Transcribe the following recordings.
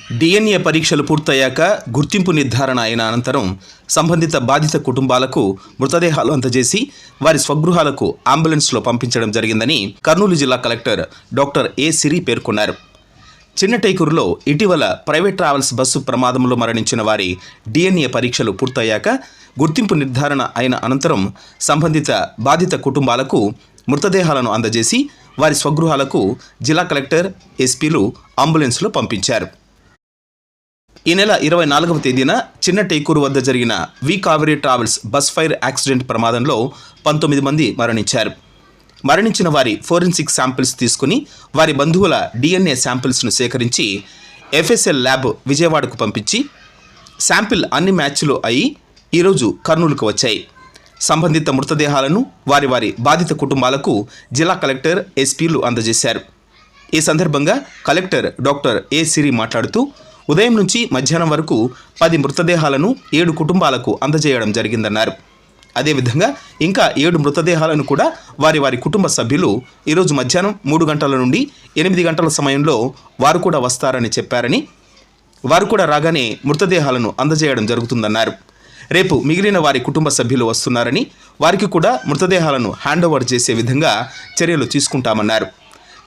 DNA పరీక్షలు పూర్తయ్యాక గుర్తింపు నిర్ధారణ అయిన అనంతరం సంబంధిత బాధిత కుటుంబాలకు మృతదేహాలు అందజేసి వారి స్వగృహాలకు అంబులెన్స్లో పంపించడం జరిగిందని కర్నూలు జిల్లా కలెక్టర్ డాక్టర్ ఏ సిరి పేర్కొన్నారు. చిన్నటైకూరులో ఇటీవల ప్రైవేట్ ట్రావెల్స్ బస్సు ప్రమాదంలో మరణించిన వారి డిఎన్ఏ పరీక్షలు పూర్తయ్యాక గుర్తింపు నిర్ధారణ అయిన అనంతరం సంబంధిత బాధిత కుటుంబాలకు మృతదేహాలను అందజేసి వారి స్వగృహాలకు జిల్లా కలెక్టర్, ఎస్పీలు అంబులెన్స్లో పంపించారు. ఈ నెల 24వ తేదీన చిన్నటైకూరు వద్ద జరిగిన V Kaveri travels bus fire accident ప్రమాదంలో 19 మంది మరణించారు. మరణించిన వారి ఫోరెన్సిక్ శాంపిల్స్ తీసుకుని వారి బంధువుల డిఎన్ఏ శాంపిల్స్ను సేకరించి ఎఫ్ఎస్ఎల్ ల్యాబ్ విజయవాడకు పంపించి శాంపిల్ అన్ని మ్యాచ్లు అయి ఈరోజు కర్నూలుకు వచ్చాయి. సంబంధిత మృతదేహాలను వారి వారి బాధిత కుటుంబాలకు జిల్లా కలెక్టర్, ఎస్పీలు అందజేశారు. ఈ సందర్భంగా కలెక్టర్ డాక్టర్ ఏ సిరి మాట్లాడుతూ ఉదయం నుంచి మధ్యాహ్నం వరకు 10 మృతదేహాలను 7 కుటుంబాలకు అందజేయడం జరిగిందన్నారు. అదేవిధంగా ఇంకా 7 మృతదేహాలను కూడా వారి వారి కుటుంబ సభ్యులు ఈరోజు మధ్యాహ్నం 3 గంటల నుండి 8 గంటల సమయంలో వారు కూడా వస్తారని చెప్పారని, వారు కూడా రాగానే మృతదేహాలను అందజేయడం జరుగుతుందన్నారు. రేపు మిగిలిన వారి కుటుంబ సభ్యులు వస్తున్నారని, వారికి కూడా మృతదేహాలను హ్యాండ్ ఓవర్ చేసే విధంగా చర్యలు తీసుకుంటామన్నారు.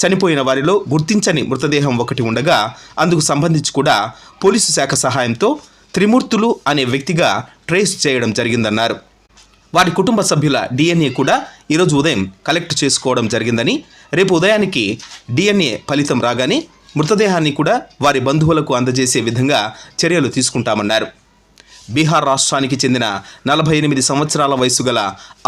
చనిపోయిన వారిలో గుర్తించని మృతదేహం ఒకటి ఉండగా అందుకు సంబంధించి కూడా పోలీసు శాఖ సహాయంతో త్రిమూర్తులు అనే వ్యక్తిగా ట్రేస్ చేయడం జరిగిందన్నారు. వారి కుటుంబ సభ్యుల డిఎన్ఏ కూడా ఈరోజు ఉదయం కలెక్ట్ చేసుకోవడం జరిగిందని, రేపు ఉదయానికి డిఎన్ఏ ఫలితం రాగానే మృతదేహాన్ని కూడా వారి బంధువులకు అందజేసే విధంగా చర్యలు తీసుకుంటామన్నారు. బీహార్ రాష్ట్రానికి చెందిన 48 సంవత్సరాల వయసు గల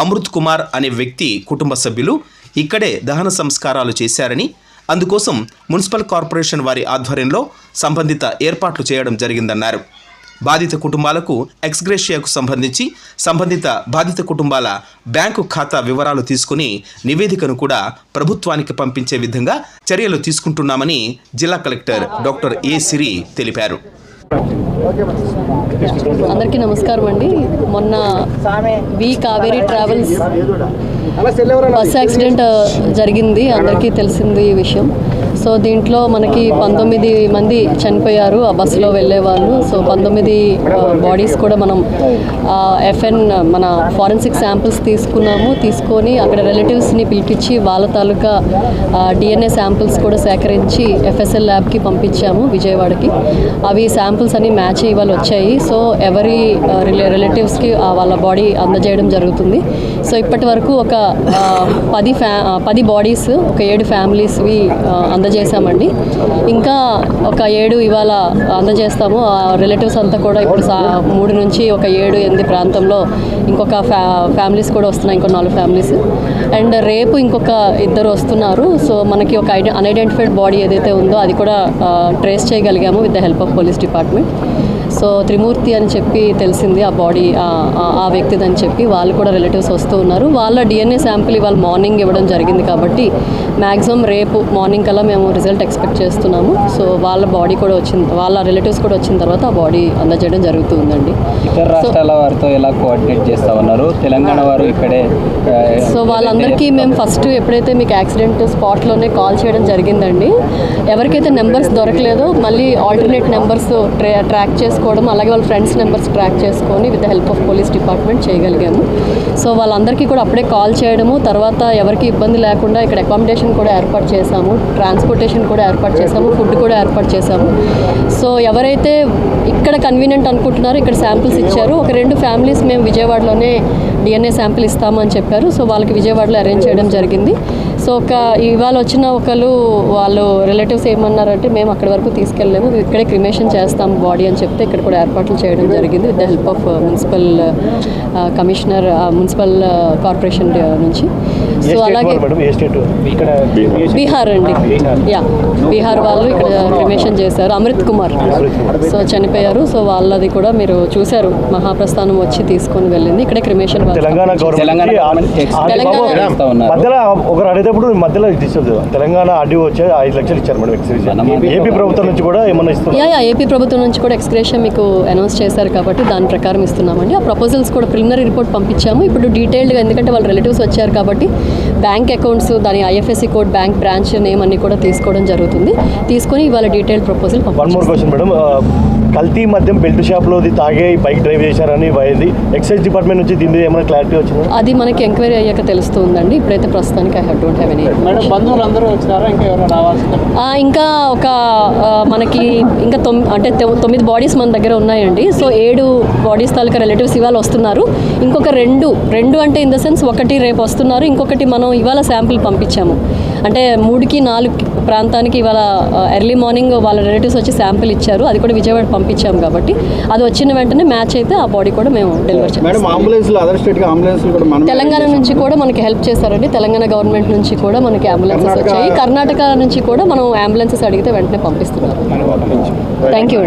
అమృత్ కుమార్ అనే వ్యక్తి కుటుంబ సభ్యులు ఇక్కడే దహన సంస్కారాలు చేశారని, అందుకోసం మున్సిపల్ కార్పొరేషన్ వారి ఆధ్వర్యంలో సంబంధిత ఏర్పాట్లు చేయడం జరిగిందన్నారు. బాధిత కుటుంబాలకు ఎక్స్గ్రేషియాకు సంబంధించి సంబంధిత బాధిత కుటుంబాల బ్యాంకు ఖాతా వివరాలు తీసుకుని నివేదికను కూడా ప్రభుత్వానికి పంపించే విధంగా చర్యలు తీసుకుంటున్నామని జిల్లా కలెక్టర్ డాక్టర్ ఏ సిరి తెలిపారు. అందరికీ నమస్కారం అండి. మొన్న వి కావేరీ ట్రావెల్స్ బస్ యాక్సిడెంట్ జరిగింది, అందరికీ తెలిసింది ఈ విషయం. సో దీంట్లో మనకి 19 మంది చనిపోయారు ఆ బస్సులో వెళ్ళే వాళ్ళు. సో 19 బాడీస్ కూడా మనం మన ఫారెన్సిక్ శాంపిల్స్ తీసుకొని అక్కడ రిలేటివ్స్ని పిలిపించి వాళ్ళ తాలూకా డిఎన్ఏ శాంపిల్స్ కూడా సేకరించి ఎఫ్ఎస్ఎల్ ల్యాబ్కి పంపించాము విజయవాడకి. అవి శాంపిల్స్ అన్ని మ్యాచ్ ఇవాళ వచ్చాయి. సో ఎవరి రిలేటివ్స్కి వాళ్ళ బాడీ అందజేయడం జరుగుతుంది. సో ఇప్పటి వరకు ఒక 10 బాడీస్, ఒక 7 ఫ్యామిలీస్వి అందజేసామండి. ఇంకా ఒక 7 ఇవాళ అందజేస్తాము. ఆ రిలేటివ్స్ అంతా కూడా ఇప్పుడు 3 నుంచి ఒక 7-8 ప్రాంతంలో ఇంకొక ఫ్యామిలీస్ కూడా వస్తున్నాయి, ఇంకో 4 ఫ్యామిలీస్. అండ్ రేపు ఇంకొక 2 వస్తున్నారు. సో మనకి ఒక అన్ఐడెంటిఫైడ్ బాడీ ఏదైతే ఉందో అది కూడా ట్రేస్ చేయగలిగాము with the help of police department. So Trimurthi అని చెప్పి తెలిసింది ఆ బాడీ ఆ వ్యక్తిదని చెప్పి. వాళ్ళు కూడా రిలేటివ్స్ వస్తూ ఉన్నారు. వాళ్ళ డిఎన్ఏ శాంపిల్ ఇవాళ మార్నింగ్ ఇవ్వడం జరిగింది కాబట్టి మ్యాక్సిమం రేపు మార్నింగ్ కల్లా మేము రిజల్ట్ ఎక్స్పెక్ట్ చేస్తున్నాము. సో వాళ్ళ బాడీ కూడా వాళ్ళ రిలేటివ్స్ కూడా వచ్చిన తర్వాత ఆ బాడీ అందజేయడం జరుగుతుందండి. ఇతర రాష్ట్రాల వారితో ఎలా కోఆర్డినేట్ చేస్తా ఉన్నారు? తెలంగాణ వారు ఇక్కడే. సో వాళ్ళందరికీ మేము ఫస్ట్ ఎప్పుడైతే మీకు యాక్సిడెంట్ స్పాట్లోనే కాల్ చేయడం జరిగిందండి. ఎవరికైతే నెంబర్స్ దొరకలేదో మళ్ళీ ఆల్టర్నేట్ నెంబర్స్ ట్రాక్ చేసుకోవడం, అలాగే వాళ్ళ ఫ్రెండ్స్ నెంబర్స్ ట్రాక్ చేసుకొని with the help of police department చేయగలిగాము. సో వాళ్ళందరికీ కూడా అప్పుడే కాల్ చేయడము, తర్వాత ఎవరికి ఇబ్బంది లేకుండా ఇక్కడ అకామిడేషన్ కూడా ఏర్పాటు చేశాము, ట్రాన్స్పోర్టేషన్ కూడా ఏర్పాటు చేశాము, ఫుడ్ కూడా ఏర్పాటు చేశాము. సో ఎవరైతే ఇక్కడ కన్వీనియంట్ అనుకుంటున్నారో ఇక్కడ శాంపిల్స్ ఇచ్చారు. ఒక 2 ఫ్యామిలీస్ మేము విజయవాడలోనే డిఎన్ఏ శాంపిల్ ఇస్తామని చెప్పారు. సో వాళ్ళకి విజయవాడలో అరేంజ్ చేయడం జరిగింది. సో ఇవాళ వచ్చిన వాళ్ళు రిలేటివ్స్ ఏమన్నారంటే మేము అక్కడి వరకు తీసుకెళ్ళలేము, ఇక్కడే క్రిమేషన్ చేస్తాం బాడీ అని చెప్తే ఇక్కడ కూడా ఏర్పాట్లు చేయడం జరిగింది with the help of municipal commissioner, municipal corporation నుంచి. సో అలాగే బీహార్ అండి, బీహార్ వాళ్ళు ఇక్కడ క్రిమేషన్ చేశారు. అమృత్ కుమార్ సో చనిపోయారు. సో వాళ్ళది కూడా మీరు చూశారు, మహాప్రస్థానం వచ్చి తీసుకొని వెళ్ళింది. ఇక్కడే క్రిమేషన్ తెలంగాణ వెళ్తేప్పుడు మధ్యలో డిస్టర్బ్ తెలంగాణ ఆర్డీఓ వచ్చి 5 లక్షలు ఇచ్చారు మేడం ఎక్స్గ్రేషన్. ఏపీ ప్రభుత్వం నుంచి కూడా ఏమన్నా ఇస్తున్నారు? ఏపీ ప్రభుత్వం నుంచి కూడా ఎక్స్గ్రేషన్ మీకు అనౌన్స్ చేశారు కాబట్టి దాని ప్రకారం ఇస్తున్నామండి. ఆ ప్రపోజల్స్ కూడా ప్రిలిమినరీ రిపోర్ట్ పంపించాము. ఇప్పుడు డీటెయిల్డ్గా ఎందుకంటే వాళ్ళ రిలేటివ్స్ వచ్చారు కాబట్టి బ్యాంక్ అకౌంట్స్, దాని IFSC code, bank branch name అన్ని కూడా తీసుకోవడం జరుగుతుంది. తీసుకొని ఇవాళ detailed proposal one more question madam, కల్తీ మద్యం బెల్ట్ షాప్లోది తాగే బైక్ డ్రైవ్ చేశారని ఎక్సైజ్ డిపార్ట్మెంట్ నుంచి దీని మీద ఏమైనా క్లారిటీ వచ్చింది? అది మనకి ఎంక్వైరీ అయ్యాక తెలుస్తుందండి. ఇప్పుడైతే ప్రస్తుతానికి ఐ డోంట్ హ్యావ్ ఎనీ. బంధువులు అందరూ వచ్చినారా, ఇంకా ఎవరైనా రావాల్సింది? ఇంకా ఒక మనకి ఇంకా 9 బాడీస్ మన దగ్గర ఉన్నాయండి. సో 7 బాడీస్ తాలూకా రిలేటివ్స్ ఇవాళ వస్తున్నారు. ఇంకొక రెండు అంటే ఇన్ ద సెన్స్ ఒకటి రేపు వస్తున్నారు, ఇంకొకటి మనం ఇవాళ శాంపిల్ పంపించాము. అంటే 3కి 4 ప్రాంతానికి ఇవాళ ఎర్లీ మార్నింగ్ వాళ్ళ రిలేటివ్స్ వచ్చి శాంపిల్ ఇచ్చారు. అది కూడా విజయవాడ పంపించాము కాబట్టి అది వచ్చిన వెంటనే మ్యాచ్ అయితే ఆ బాడీ కూడా మేము డెలివర్ చేస్తాం. తెలంగాణ నుంచి కూడా మనకి హెల్ప్ చేశారండి. తెలంగాణ గవర్నమెంట్ నుంచి కూడా మనకి అంబులెన్సెస్ వచ్చాయి. కర్ణాటక నుంచి కూడా మనం అంబులెన్సెస్ అడిగితే వెంటనే పంపిస్తున్నారు. Thank you.